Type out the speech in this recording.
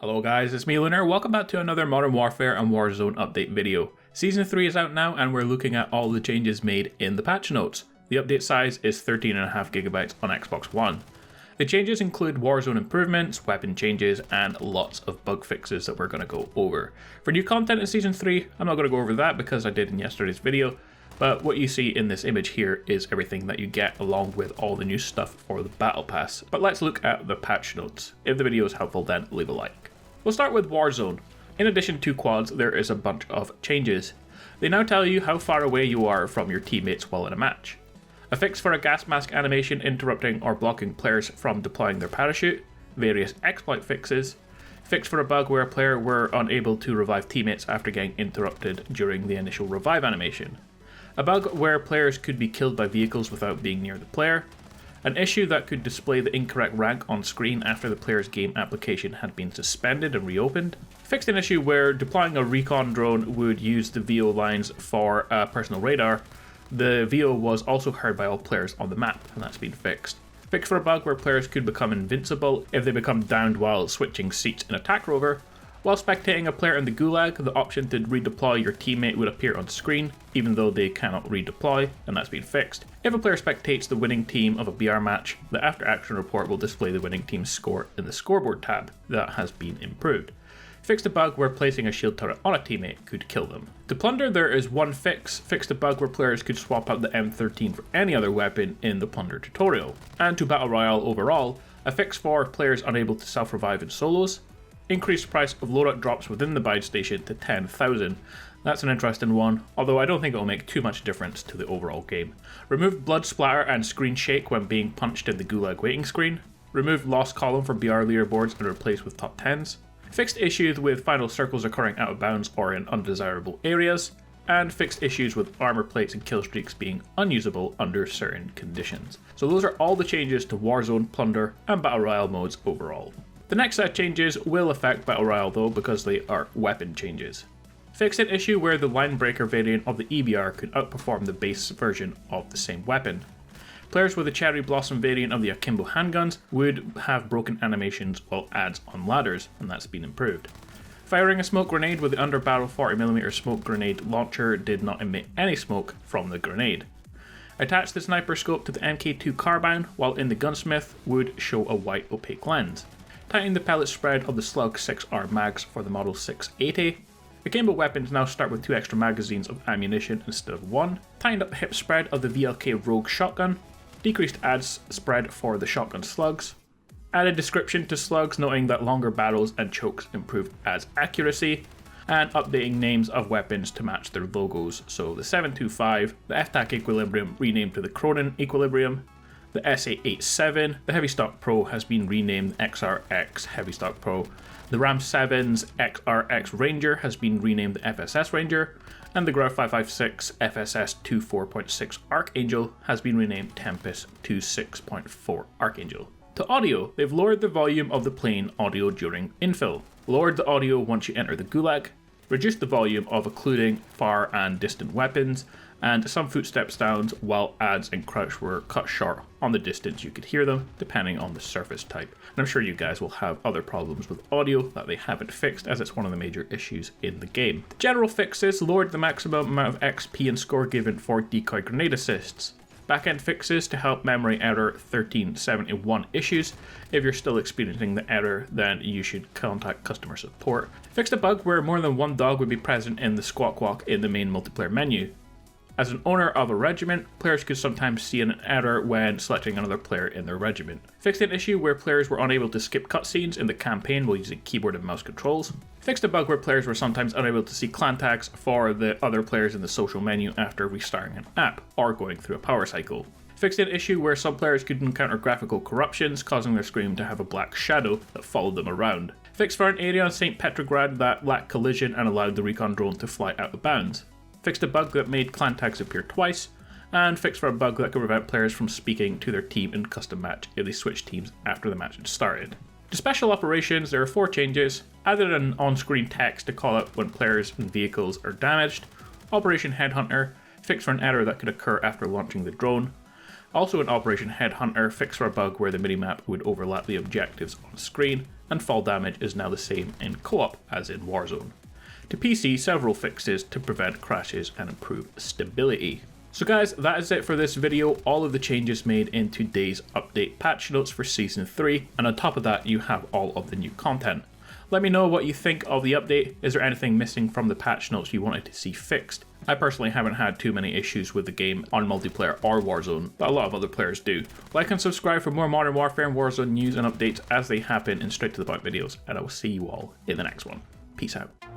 Hello guys, it's me Lunar. Welcome back to another Modern Warfare and Warzone update video. Season 3 is out now and we're looking at all the changes made in the patch notes. The update size is 13.5GB on Xbox One. The changes include Warzone improvements, weapon changes, and lots of bug fixes that we're going to go over. For new content in Season 3, I'm not going to go over that because I did in yesterday's video, but what you see in this image here is everything that you get along with all the new stuff for the Battle Pass. But let's look at the patch notes. If the video is helpful, then leave a like. We'll start with Warzone. In addition to quads, there is a bunch of changes. They now tell you how far away you are from your teammates while in a match. A fix for a gas mask animation interrupting or blocking players from deploying their parachute, various exploit fixes, fix for a bug where a player were unable to revive teammates after getting interrupted during the initial revive animation, a bug where players could be killed by vehicles without being near the player, an issue that could display the incorrect rank on screen after the player's game application had been suspended and reopened, fixed an issue where deploying a recon drone would use the VO lines for a personal radar. The VO was also heard by all players on the map, and that's been fixed. Fixed for a bug where players could become invincible if they become downed while switching seats in Attack Rover. While spectating a player in the Gulag, the option to redeploy your teammate would appear on screen, even though they cannot redeploy, and that's been fixed. If a player spectates the winning team of a BR match, the after action report will display the winning team's score in the scoreboard tab. That has been improved. Fixed a bug where placing a shield turret on a teammate could kill them. To Plunder, there is one fix. Fixed a bug where players could swap out the M13 for any other weapon in the Plunder tutorial. And to Battle Royale overall, a fix for players unable to self-revive in solos. Increased price of loadout drops within the buy station to 10,000. That's an interesting one, although I don't think it will make too much difference to the overall game. Removed blood splatter and screen shake when being punched in the Gulag waiting screen. Removed lost column for BR leaderboards and replaced with top 10s. Fixed issues with final circles occurring out of bounds or in undesirable areas. And fixed issues with armor plates and kill streaks being unusable under certain conditions. So those are all the changes to Warzone, Plunder, and Battle Royale modes overall. The next set of changes will affect Battle Royale though because they are weapon changes. Fixed an issue where the line breaker variant of the EBR could outperform the base version of the same weapon. Players with the Cherry Blossom variant of the Akimbo handguns would have broken animations while adds on ladders, and that's been improved. Firing a smoke grenade with the underbarrel 40mm smoke grenade launcher did not emit any smoke from the grenade. Attach the sniper scope to the MK2 carbine while in the gunsmith would show a white opaque lens. Tighten the pellet spread of the Slug 6R mags for the Model 680. Akimbo weapons now start with 2 extra magazines of ammunition instead of 1. Tightened up the hip spread of the VLK Rogue shotgun. Decreased adds spread for the shotgun slugs. Added description to slugs noting that longer barrels and chokes improved adds accuracy. And updating names of weapons to match their logos. So the 725, the FTAC Equilibrium renamed to the Cronin Equilibrium. The SA87, the Heavy Stock Pro has been renamed XRX Heavy Stock Pro. The Ram 7's XRX Ranger has been renamed the FSS Ranger. And the Grau 556 FSS 24.6 Archangel has been renamed Tempest 26.4 Archangel. To audio, they've lowered the volume of the plane audio during infill, lowered the audio once you enter the Gulag, reduced the volume of occluding far and distant weapons, and some footstep sounds while adds and crouch were cut short on the distance you could hear them, depending on the surface type. And I'm sure you guys will have other problems with audio that they haven't fixed, as it's one of the major issues in the game. The general fixes lowered the maximum amount of XP and score given for decoy grenade assists. Backend fixes to help memory error 1371 issues. If you're still experiencing the error, then you should contact customer support. Fixed a bug where more than one dog would be present in the squawk walk in the main multiplayer menu. As an owner of a regiment, players could sometimes see an error when selecting another player in their regiment. Fixed an issue where players were unable to skip cutscenes in the campaign while using keyboard and mouse controls. Fixed a bug where players were sometimes unable to see clan tags for the other players in the social menu after restarting an app or going through a power cycle. Fixed an issue where some players could encounter graphical corruptions, causing their screen to have a black shadow that followed them around. Fixed for an area on St. Petrograd that lacked collision and allowed the recon drone to fly out of bounds. Fixed a bug that made clan tags appear twice, and fixed for a bug that could prevent players from speaking to their team in custom match if they switched teams after the match had started. To special operations, there are 4 changes. Added an on-screen text to call out when players and vehicles are damaged. Operation Headhunter, fixed for an error that could occur after launching the drone. Also in Operation Headhunter, fixed for a bug where the minimap would overlap the objectives on screen. and fall damage is now the same in co-op as in Warzone. To PC, several fixes to prevent crashes and improve stability. So guys, that is it for this video, all of the changes made in today's update patch notes for Season 3, and on top of that you have all of the new content. Let me know what you think of the update. Is there anything missing from the patch notes you wanted to see fixed? I personally haven't had too many issues with the game on multiplayer or Warzone, but a lot of other players do. Like and subscribe for more Modern Warfare and Warzone news and updates as they happen in straight to the point videos, and I will see you all in the next one. Peace out.